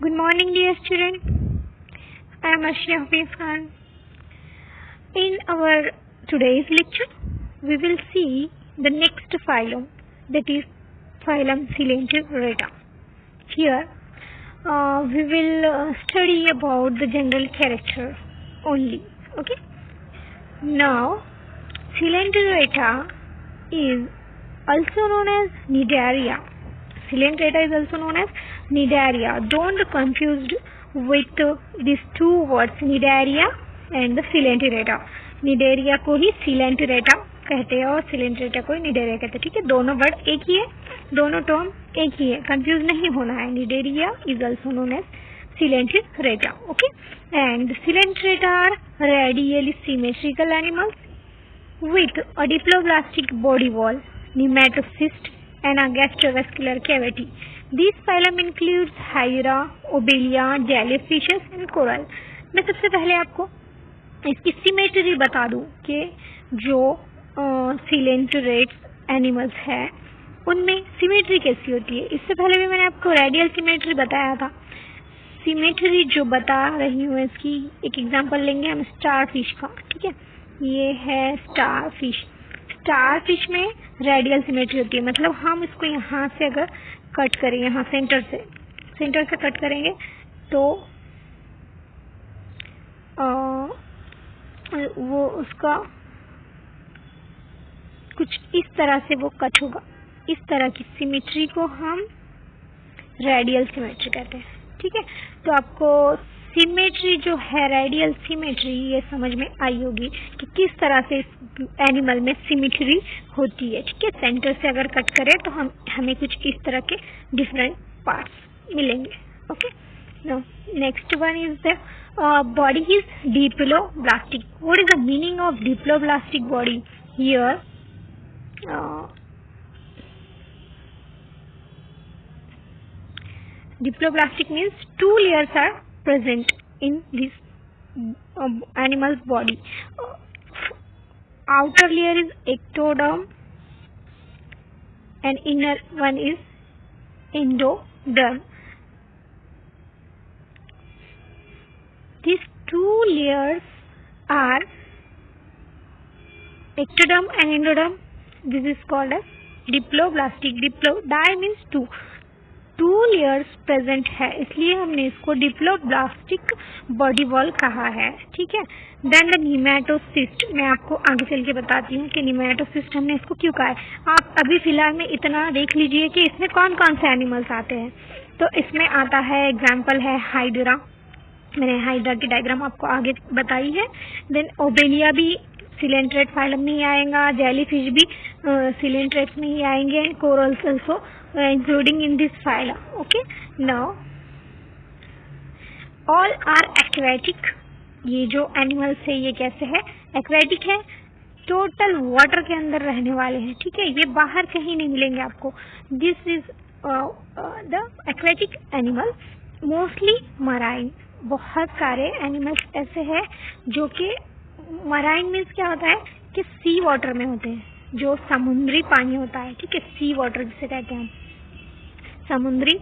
Good morning, dear student. I am Arshia Hafiz Khan. In our today's lecture, we will see the next phylum, that is phylum Coelenterata. Here, we will study about the general character only. Okay. Now, Coelenterata is also known as Cnidaria. Coelenterata is also known as Cnidaria. Don't confuse with these two words, Cnidaria and the Coelenterata. Cnidaria को ही Coelenterata कहते हैं और Coelenterata को ही Cnidaria कहते हैं. ठीक है, दोनों वर्ड एक ही है, दोनों टर्म एक ही है, कंफ्यूज नहीं होना है. Cnidaria is also known as Coelenterata. Okay, and Coelenterata are radially symmetrical animals with a diploblastic body wall, nematocyst and a gastrovascular cavity. This phylum includes Hydra, Obelia, jellyfishes and coral. मैं सबसे पहले आपको इसकी symmetry बता दूं कि जो Coelenterate animals है उनमें सिमेट्री कैसी होती है. इससे पहले भी मैंने आपको रेडियल सिमेट्री बताया था. सिमेट्री जो बता रही हूँ इसकी एक एग्जांपल लेंगे हम स्टार फिश का. ठीक है, ये है स्टार फिश. स्टार फिश में रेडियल सिमेट्री होती है, मतलब हम इसको यहाँ से अगर कट करें, यहाँ सेंटर से कट करेंगे तो वो उसका कुछ इस तरह से वो कट होगा. इस तरह की सिमेट्री को हम रेडियल सिमेट्री कहते हैं. ठीक है, तो आपको सिमेट्री जो है रेडियल सिमेट्री ये समझ में आई होगी कि किस तरह से इस एनिमल में सिमेट्री होती है. ठीक है, सेंटर से अगर कट करें तो हमें कुछ इस तरह के डिफरेंट पार्ट्स मिलेंगे. Okay, now next one is the body is diploblastic. What is the meaning of diploblastic body? Here diploblastic means two layers are present in this animal's body. Outer layer is ectoderm and inner one is endoderm. These two layers are ectoderm and endoderm. This is called as diploblastic. Di means two layers present है, इसलिए हमने इसको diploblastic body wall कहा है. ठीक है, then the nematocyst. मैं आपको आगे चल के बताती हूँ कि निमेटोसिस्ट हमने इसको क्यों कहा है. आप अभी फिलहाल में इतना देख लीजिए कि इसमें कौन कौन से एनिमल्स आते हैं. तो इसमें आता है, एग्जाम्पल है हाइड्रा. मैंने हाइड्रा की डायग्राम आपको आगे बताई है. देन ओबेलिया भी Coelenterate फाइलम में ही आएगा, जेलीफिश भी Coelenterate में ही आएंगे, corals also including in this phylum. Okay, now all are aquatic. ये जो एनिमल्स है ये कैसे है? एक्वेटिक है, टोटल वाटर के अंदर रहने वाले हैं. ठीक है, ये बाहर कहीं नहीं मिलेंगे आपको. This is the aquatic animal, mostly marine. बहुत सारे एनिमल्स ऐसे हैं जो कि मराइन मीन्स क्या होता है कि सी वाटर में होते हैं, जो समुद्री पानी होता है. ठीक है, सी वाटर जिसे कहते हैं हम, समुद्री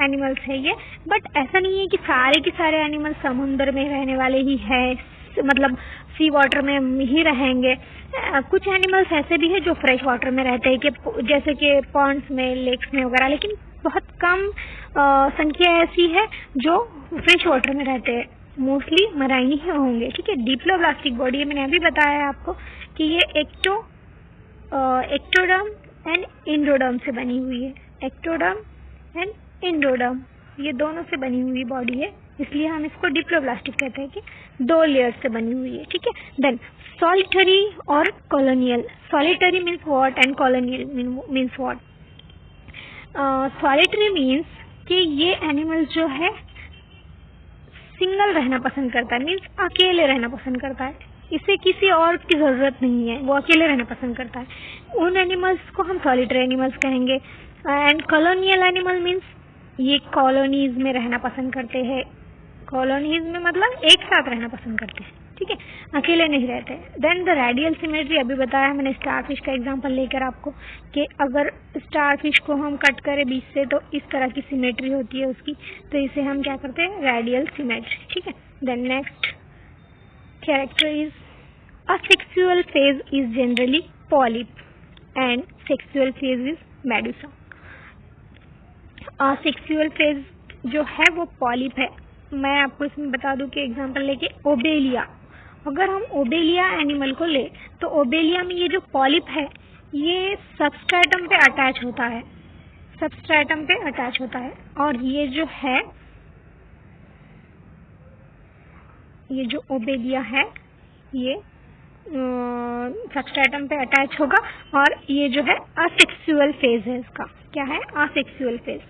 एनिमल्स है ये. बट ऐसा नहीं है कि सारे के सारे एनिमल्स समुद्र में रहने वाले ही हैं, मतलब सी वाटर में ही रहेंगे. कुछ एनिमल्स ऐसे भी है जो फ्रेश वाटर में रहते हैं, कि जैसे कि पॉन्ड्स में, लेक्स में वगैरह, लेकिन बहुत कम संख्या ऐसी है जो फ्रेश वाटर में रहते हैं. मोस्टली मराइन ही होंगे. ठीक है, डिप्लोब्लास्टिक बॉडी मैंने अभी बताया आपको कि ये एक्टोडर्म एंड एंडोडर्म से बनी हुई है. एक्टोडर्म एंड एंडोडर्म ये दोनों से बनी हुई बॉडी है, इसलिए हम इसको डिप्लोब्लास्टिक कहते हैं कि दो लेयर से बनी हुई है. ठीक है, देन सॉलिटरी और colonial. Solitary means what and colonial means what? Solitary means कि ये एनिमल जो है सिंगल रहना पसंद करता है, मीन्स अकेले रहना पसंद करता है. इसे किसी और की जरूरत नहीं है, वो अकेले रहना पसंद करता है. उन एनिमल्स को हम सॉलिटरी एनिमल्स कहेंगे. एंड कॉलोनियल एनिमल मीन्स ये कॉलोनीज में रहना पसंद करते हैं. कॉलोनीज में मतलब एक साथ रहना पसंद करते हैं. ठीक है, अकेले नहीं रहते। देन द रेडियल सिमेट्री, अभी बताया मैंने स्टारफिश का एग्जांपल लेकर आपको कि अगर स्टारफिश को हम कट करें बीच से तो इस तरह की सिमेट्री होती है उसकी, तो इसे हम क्या करते हैं, रेडियल सिमेट्री। ठीक है, then next character is asexual phase is generally polyp and sexual phase is medusa. Asexual phase जो है वो पॉलिप है। मैं आपको इसमें बता दूं कि एग्जांपल लेके ओबेलिया, अगर हम ओबेलिया एनिमल को ले तो ओबेलिया में ये जो पॉलिप है ये सबस्ट्रेटम पे अटैच होता है, सबस्ट्रेटम पे अटैच होता है, और ये जो है, ये जो ओबेलिया है ये सबस्ट्रेटम पे अटैच होगा, और ये जो है असेक्सुअल फेज है इसका। क्या है, असेक्सुअल फेज।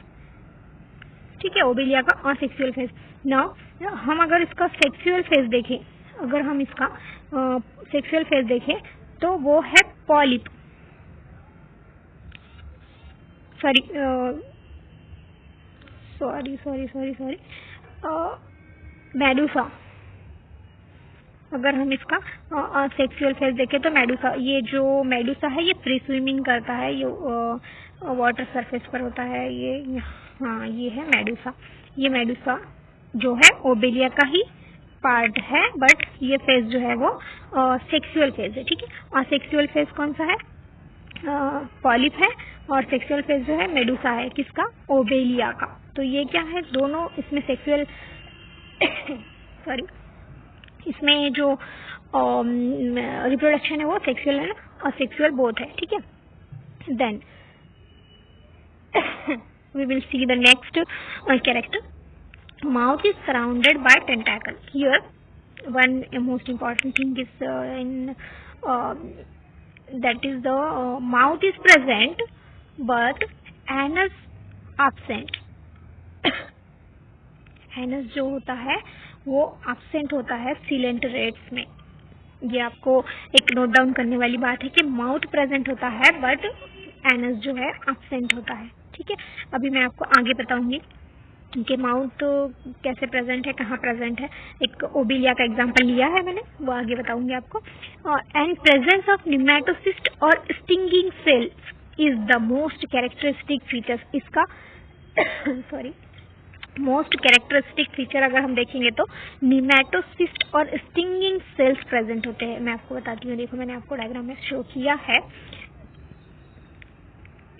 ठीक है, ओबेलिया का असेक्सुअल फेज। नाउ हम अगर इसका सेक्सुअल फेज देखें, अगर हम इसका सेक्सुअल फेज देखें तो वो है पॉलिप, सॉरी मेडुसा। अगर हम इसका सेक्सुअल फेज देखें तो मेडुसा, ये जो मेडुसा है ये फ्री स्विमिंग करता है, ये वाटर सरफेस पर होता है, ये हाँ ये है मेडुसा। ये मेडुसा जो है ओबेलिया का ही पार्ट है, बट ये फेज जो है वो सेक्सुअल फेज है। ठीक है, और सेक्सुअल फेज कौन सा है, पॉलिप है, और सेक्सुअल फेज जो है मेडुसा है, किसका, ओबेलिया का। तो ये क्या है, दोनों इसमें सेक्सुअल सॉरी इसमें जो रिप्रोडक्शन है वो सेक्सुअल है ना, और सेक्सुअल बोथ है। ठीक है, then we will see the next character. Mouth is surrounded by tentacle. Here one most important thing is that is the mouth is present but anus absent. anus जो होता है वो absent होता है सीलेंटरेट्स में। ये आपको एक नोट डाउन करने वाली बात है कि माउथ प्रेजेंट होता है बट एनस जो है absent होता है। ठीक है, अभी मैं आपको आगे बताऊंगी कि माउथ कैसे प्रेजेंट है, कहाँ प्रेजेंट है। एक ओबेलिया का एग्जांपल लिया है मैंने, वो आगे बताऊंगी आपको। एंड प्रेजेंस ऑफ निमेटोसिस्ट और stinging cells is the most characteristic features. इसका सॉरी मोस्ट कैरेक्टरिस्टिक फीचर अगर हम देखेंगे तो निमेटोसिस्ट और स्टिंगिंग सेल्स प्रेजेंट होते हैं। मैं आपको बताती हूँ, देखो मैंने आपको डायग्राम में शो किया है,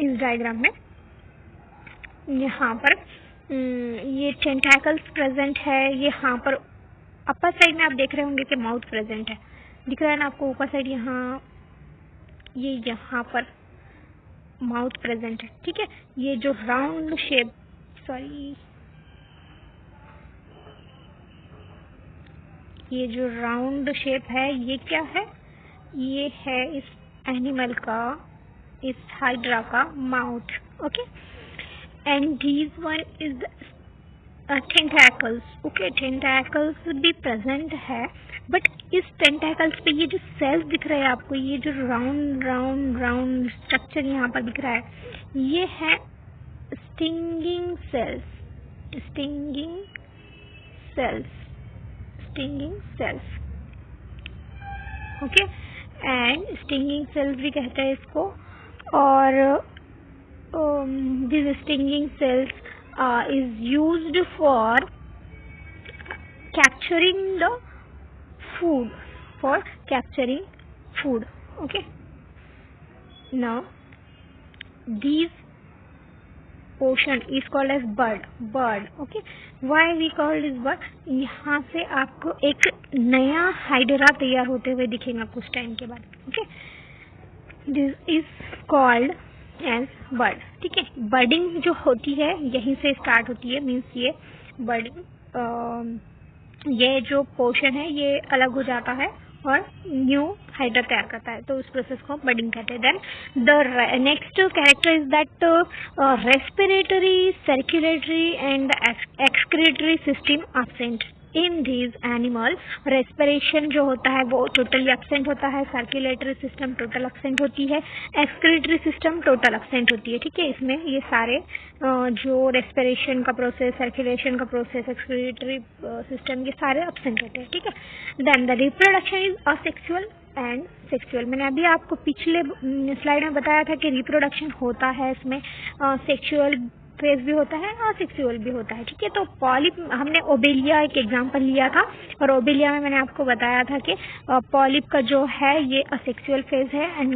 इस डायग्राम में यहाँ पर ये टेंटैकल्स प्रेजेंट है। ये यहाँ पर अपर साइड में आप देख रहे होंगे कि माउथ प्रेजेंट है, दिख रहा है ना आपको ऊपर साइड, यहाँ ये यहाँ पर माउथ प्रेजेंट है। ठीक है, ये जो राउंड शेप, सॉरी ये जो राउंड शेप है ये क्या है, ये है इस एनिमल का, इस हाइड्रा का mouth. Okay, and these one is tentacles. Okay, tentacles भी present है, but इस tentacles पे ये जो cells दिख रहे हैं आपको, ये जो राउंड स्ट्रक्चर यहाँ पर दिख रहा है, ये है stinging cells. Okay, and stinging cells भी कहते हैं इसको, और these stinging cells is used for capturing the food, okay. Now these portion is called as bird. Okay, why we call this bird? यहाँ से आपको एक नया हाइड्रा तैयार होते हुए दिखेगा कुछ टाइम के बाद। okay, this is called as bud. ठीक है, बर्डिंग जो होती है यहीं से स्टार्ट होती है, मीन्स ये बर्डिंग, ये जो पोर्शन है ये अलग हो जाता है और न्यू हाइड्रा तैयार करता है, तो उस प्रोसेस को बर्डिंग कहते हैं। Then the next character is that respiratory, circulatory and excretory system absent in these animal respiration जो होता है वो टोटली एब्सेंट होता है, सर्कुलेटरी सिस्टम टोटल एब्सेंट होती है, एक्सक्रीटरी सिस्टम टोटल एब्सेंट होती है। ठीक है, इसमें ये सारे जो रेस्पिरेशन का प्रोसेस, सर्कुलेशन का प्रोसेस, एक्सक्रीटरी सिस्टम, ये सारे एब्सेंट होते हैं। ठीक है, then the reproduction is asexual and sexual. मैंने अभी आपको पिछले स्लाइड में बताया था कि रिप्रोडक्शन होता है, इसमें सेक्सुअल फेज भी होता है और सेक्सुअल भी होता है। ठीक है, तो पॉलिप हमने ओबेलिया एक एग्जांपल लिया था और ओबेलिया में मैंने आपको बताया था कि पॉलिप का जो है ये असेक्सुअल फेज है एंड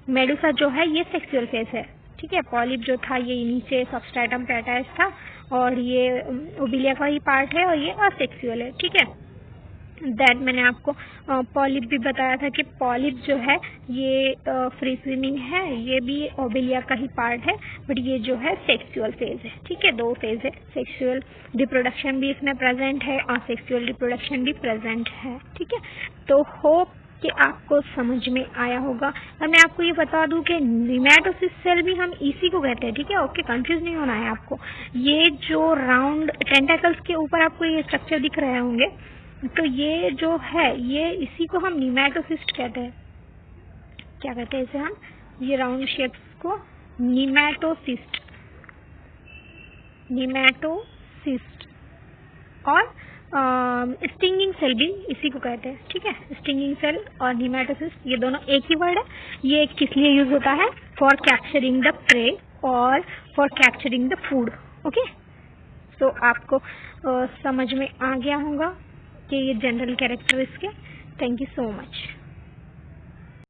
मेडुसा जो है ये सेक्सुअल फेज है। ठीक है, पॉलिप जो था ये नीचे सबस्ट्रेटम पे अटैच था और ये ओबेलिया का ही पार्ट है और ये असेक्सुअल है। ठीक है, दैट मैंने आपको पॉलिप भी बताया था कि पॉलिप जो है ये फ्री स्विमिंग है, ये भी ओबेलिया का ही पार्ट है, बट ये जो है सेक्सुअल फेज है। ठीक है, दो फेज है, सेक्सुअल रिप्रोडक्शन भी इसमें प्रेजेंट है और सेक्सुअल रिप्रोडक्शन भी प्रेजेंट है। ठीक है, तो होप कि आपको समझ में आया होगा। और मैं आपको ये बता दूं कि निमेटोसिस सेल भी हम इसी को कहते हैं। ठीक है, ओके, कंफ्यूज नहीं होना है आपको। ये जो राउंड टेंटेकल्स के ऊपर आपको ये स्ट्रक्चर दिख रहे होंगे, तो ये जो है ये इसी को हम निमेटोसिस्ट कहते हैं। क्या कहते हैं इसे हम? ये राउंड शेप्स को निमेटोसिस्ट और स्टिंगिंग सेल भी इसी को कहते हैं। ठीक है, स्टिंगिंग सेल और निमेटोसिस्ट ये दोनों एक ही वर्ड है। ये किस लिए यूज होता है? फॉर कैप्चरिंग द प्रे और for capturing the food. Okay, तो आपको समझ में आ गया होगा कि ये जनरल कैरेक्टर इसके। Thank you so much.